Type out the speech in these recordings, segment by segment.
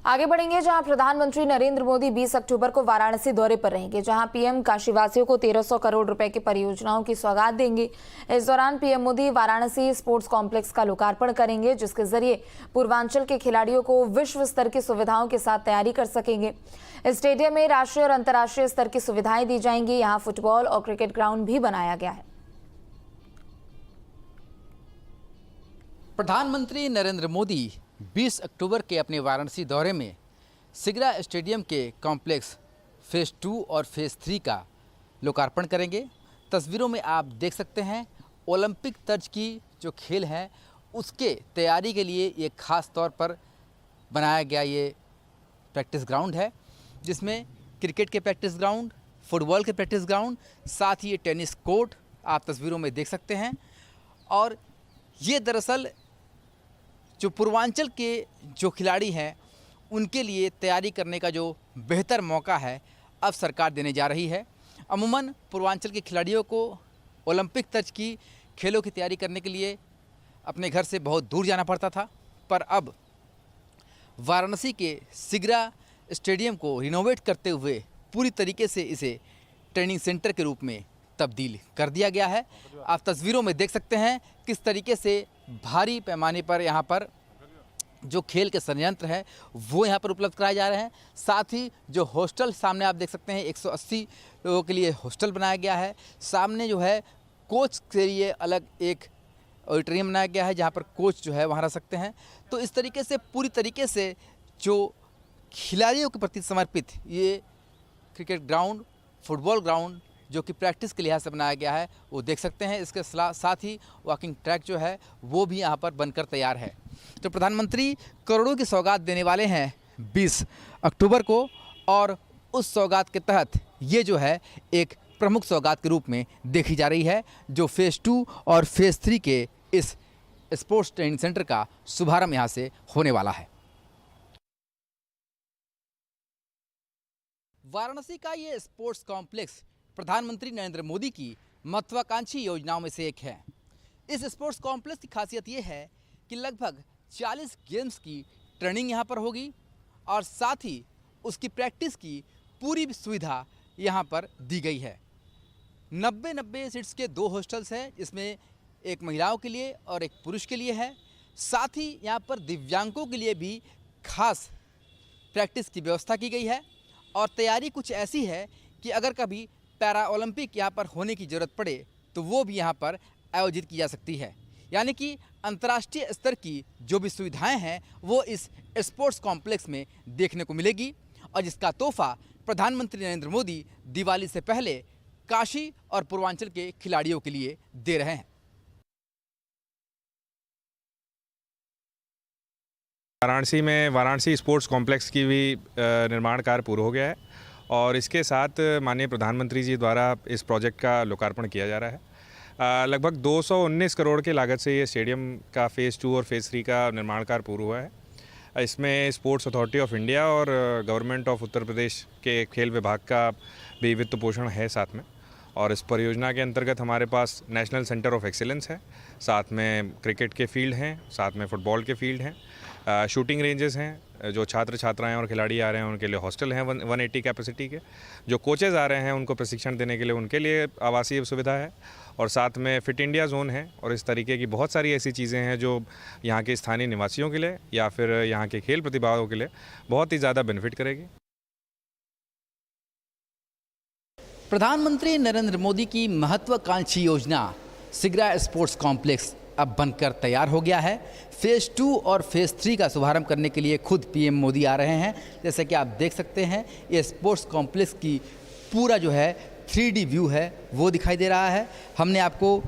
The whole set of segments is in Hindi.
आगे बढ़ेंगे जहां प्रधानमंत्री नरेंद्र मोदी 20 अक्टूबर को वाराणसी दौरे पर रहेंगे, जहां पीएम काशीवासियों को 1300 करोड़ रुपए की परियोजनाओं की सौगात देंगे। इस दौरान PM Modi Varanasi sports complex का लोकार्पण करेंगे, जिसके जरिए पूर्वांचल के खिलाड़ियों को विश्व स्तर की सुविधाओं के साथ तैयारी कर सकेंगे। इस स्टेडियम में राष्ट्रीय और अंतर्राष्ट्रीय स्तर की सुविधाएं दी जाएंगी। यहाँ फुटबॉल और क्रिकेट ग्राउंड भी बनाया गया है। प्रधानमंत्री नरेंद्र मोदी 20 अक्टूबर के अपने वाराणसी दौरे में सिगरा स्टेडियम के कॉम्प्लेक्स फेज़ 2 और फेज़ 3 का लोकार्पण करेंगे। तस्वीरों में आप देख सकते हैं ओलंपिक तर्ज की जो खेल है उसके तैयारी के लिए ये खास तौर पर बनाया गया ये प्रैक्टिस ग्राउंड है, जिसमें क्रिकेट के प्रैक्टिस ग्राउंड, फुटबॉल के प्रैक्टिस ग्राउंड, साथ ही ये टेनिस कोर्ट आप तस्वीरों में देख सकते हैं। और ये दरअसल जो पूर्वांचल के जो खिलाड़ी हैं उनके लिए तैयारी करने का जो बेहतर मौका है अब सरकार देने जा रही है। अमूमन पूर्वांचल के खिलाड़ियों को ओलंपिक तर्ज की खेलों की तैयारी करने के लिए अपने घर से बहुत दूर जाना पड़ता था, पर अब वाराणसी के सिगरा स्टेडियम को रिनोवेट करते हुए पूरी तरीके से इसे ट्रेनिंग सेंटर के रूप में तब्दील कर दिया गया है। आप तस्वीरों में देख सकते हैं किस तरीके से भारी पैमाने पर यहाँ पर जो खेल के संयंत्र है वो यहाँ पर उपलब्ध कराए जा रहे हैं। साथ ही जो हॉस्टल सामने आप देख सकते हैं 180 लोगों के लिए हॉस्टल बनाया गया है। सामने जो है कोच के लिए अलग एक ऑडिटोरियम बनाया गया है जहाँ पर कोच जो है वहाँ रह सकते हैं। तो इस तरीके से पूरी तरीके से जो खिलाड़ियों के प्रति समर्पित ये क्रिकेट ग्राउंड, फुटबॉल ग्राउंड जो कि प्रैक्टिस के लिहाज से बनाया गया है वो देख सकते हैं। इसके साथ ही वॉकिंग ट्रैक जो है वो भी यहाँ पर बनकर तैयार है। तो प्रधानमंत्री करोड़ों की सौगात देने वाले हैं 20 अक्टूबर को, और उस सौगात के तहत ये जो है एक प्रमुख सौगात के रूप में देखी जा रही है, जो फेज़ 2 और फेज़ 3 के इस स्पोर्ट्स ट्रेनिंग सेंटर का शुभारंभ यहाँ से होने वाला है। वाराणसी का ये स्पोर्ट्स कॉम्प्लेक्स प्रधानमंत्री नरेंद्र मोदी की महत्वाकांक्षी योजनाओं में से एक है। इस स्पोर्ट्स कॉम्प्लेक्स की खासियत ये है कि लगभग 40 गेम्स की ट्रेनिंग यहाँ पर होगी और साथ ही उसकी प्रैक्टिस की पूरी सुविधा यहाँ पर दी गई है। 90 सीट्स के 2 हॉस्टल्स हैं, जिसमें एक महिलाओं के लिए और एक पुरुष के लिए है। साथ ही यहाँ पर दिव्यांगों के लिए भी खास प्रैक्टिस की व्यवस्था की गई है। और तैयारी कुछ ऐसी है कि अगर कभी पैरा ओलंपिक यहाँ पर होने की ज़रूरत पड़े तो वो भी यहाँ पर आयोजित की जा सकती है। यानी कि अंतर्राष्ट्रीय स्तर की जो भी सुविधाएं हैं वो इस स्पोर्ट्स कॉम्प्लेक्स में देखने को मिलेगी, और जिसका तोहफा प्रधानमंत्री नरेंद्र मोदी दिवाली से पहले काशी और पूर्वांचल के खिलाड़ियों के लिए दे रहे हैं। वाराणसी में वाराणसी स्पोर्ट्स कॉम्प्लेक्स की भी निर्माण कार्य पूरा हो गया है, और इसके साथ माननीय प्रधानमंत्री जी द्वारा इस प्रोजेक्ट का लोकार्पण किया जा रहा है। लगभग 219 करोड़ की लागत से ये स्टेडियम का फेज़ 2 और फेज़ 3 का निर्माण कार्य पूरा हुआ है। इसमें स्पोर्ट्स अथॉरिटी ऑफ इंडिया और गवर्नमेंट ऑफ उत्तर प्रदेश के खेल विभाग का भी वित्त पोषण है साथ में। और इस परियोजना के अंतर्गत हमारे पास नेशनल सेंटर ऑफ एक्सीलेंस है, साथ में क्रिकेट के फील्ड हैं, साथ में फुटबॉल के फील्ड हैं, शूटिंग रेंजेस हैं, जो छात्र छात्राएं और खिलाड़ी आ रहे हैं उनके लिए हॉस्टल हैं 180 कैपेसिटी के, जो कोचेज़ आ रहे हैं उनको प्रशिक्षण देने के लिए उनके लिए आवासीय सुविधा है, और साथ में फिट इंडिया जोन है। और इस तरीके की बहुत सारी ऐसी चीज़ें हैं जो यहाँ के स्थानीय निवासियों के लिए या फिर यहाँ के खेल प्रतिभाओं के लिए बहुत ही ज़्यादा बेनिफिट करेगी। प्रधानमंत्री नरेंद्र मोदी की महत्वाकांक्षी योजना सिगरा स्पोर्ट्स कॉम्प्लेक्स अब बनकर तैयार हो गया है। फेज़ 2 और फेज़ 3 का शुभारंभ करने के लिए खुद पीएम मोदी आ रहे हैं। जैसे कि आप देख सकते हैं ये स्पोर्ट्स कॉम्प्लेक्स की पूरा जो है 3D व्यू है वो दिखाई दे रहा है। हमने आपको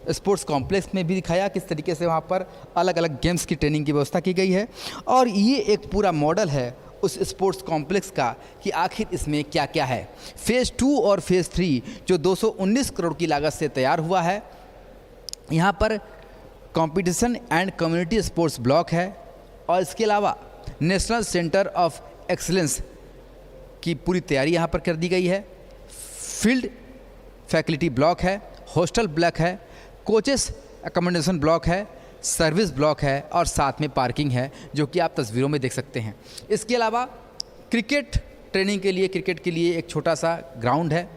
स्पोर्ट्स कॉम्प्लेक्स में भी दिखाया किस तरीके से वहाँ पर अलग अलग गेम्स की ट्रेनिंग की व्यवस्था की गई है, और ये एक पूरा मॉडल है उस स्पोर्ट्स कॉम्प्लेक्स का कि आखिर इसमें क्या क्या है। फेज़ 2 और फेज़ 3 जो 219 करोड़ की लागत से तैयार हुआ है, यहाँ पर competition and community sports block है, और इसके अलावा नेशनल सेंटर ऑफ एक्सीलेंस की पूरी तैयारी यहाँ पर कर दी गई है। फील्ड फैसिलिटी ब्लॉक है, हॉस्टल ब्लॉक है, कोचेस अकोमोडेशन ब्लॉक है, सर्विस ब्लॉक है और साथ में पार्किंग है, जो कि आप तस्वीरों में देख सकते हैं। इसके अलावा क्रिकेट ट्रेनिंग के लिए, क्रिकेट के लिए एक छोटा सा ग्राउंड है,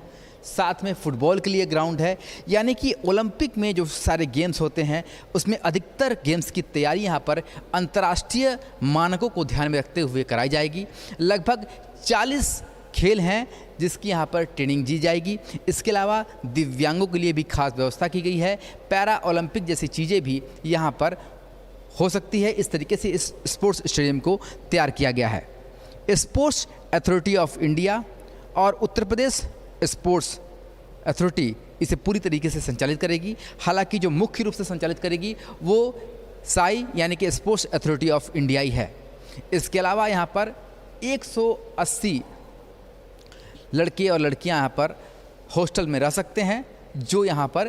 साथ में फुटबॉल के लिए ग्राउंड है। यानी कि ओलंपिक में जो सारे गेम्स होते हैं उसमें अधिकतर गेम्स की तैयारी यहाँ पर अंतर्राष्ट्रीय मानकों को ध्यान में रखते हुए कराई जाएगी। लगभग 40 खेल हैं जिसकी यहाँ पर ट्रेनिंग दी जाएगी। इसके अलावा दिव्यांगों के लिए भी खास व्यवस्था की गई है। पैरा ओलंपिक जैसी चीज़ें भी यहाँ पर हो सकती है। इस तरीके से इस स्पोर्ट्स स्टेडियम को तैयार किया गया है। स्पोर्ट्स अथॉरिटी ऑफ इंडिया और उत्तर प्रदेश स्पोर्ट्स अथॉरिटी इसे पूरी तरीके से संचालित करेगी। हालांकि जो मुख्य रूप से संचालित करेगी वो साई यानी कि स्पोर्ट्स अथॉरिटी ऑफ इंडिया ही है। इसके अलावा यहाँ पर 180 लड़के और लड़कियाँ यहाँ पर हॉस्टल में रह सकते हैं, जो यहाँ पर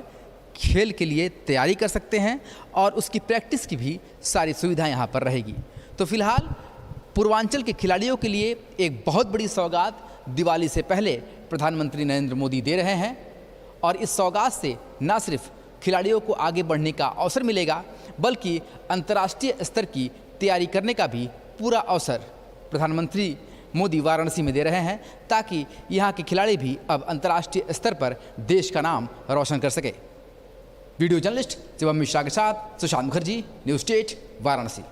खेल के लिए तैयारी कर सकते हैं और उसकी प्रैक्टिस की भी सारी सुविधा यहाँ पर रहेगी। तो फिलहाल पूर्वांचल के खिलाड़ियों के लिए एक बहुत बड़ी सौगात दिवाली से पहले प्रधानमंत्री नरेंद्र मोदी दे रहे हैं और इस सौगात से न सिर्फ खिलाड़ियों को आगे बढ़ने का अवसर मिलेगा, बल्कि अंतर्राष्ट्रीय स्तर की तैयारी करने का भी पूरा अवसर प्रधानमंत्री मोदी वाराणसी में दे रहे हैं, ताकि यहाँ के खिलाड़ी भी अब अंतर्राष्ट्रीय स्तर पर देश का नाम रोशन कर सके। वीडियो जर्नलिस्ट शिवम मिश्रा के साथ सुशांत मुखर्जी, न्यूज़ 8 वाराणसी।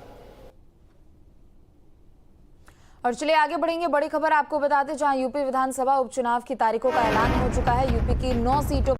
और चलिए आगे बढ़ेंगे। बड़ी खबर आपको बताते जहां यूपी विधानसभा उपचुनाव की तारीखों का ऐलान हो चुका है। यूपी की 9 सीटों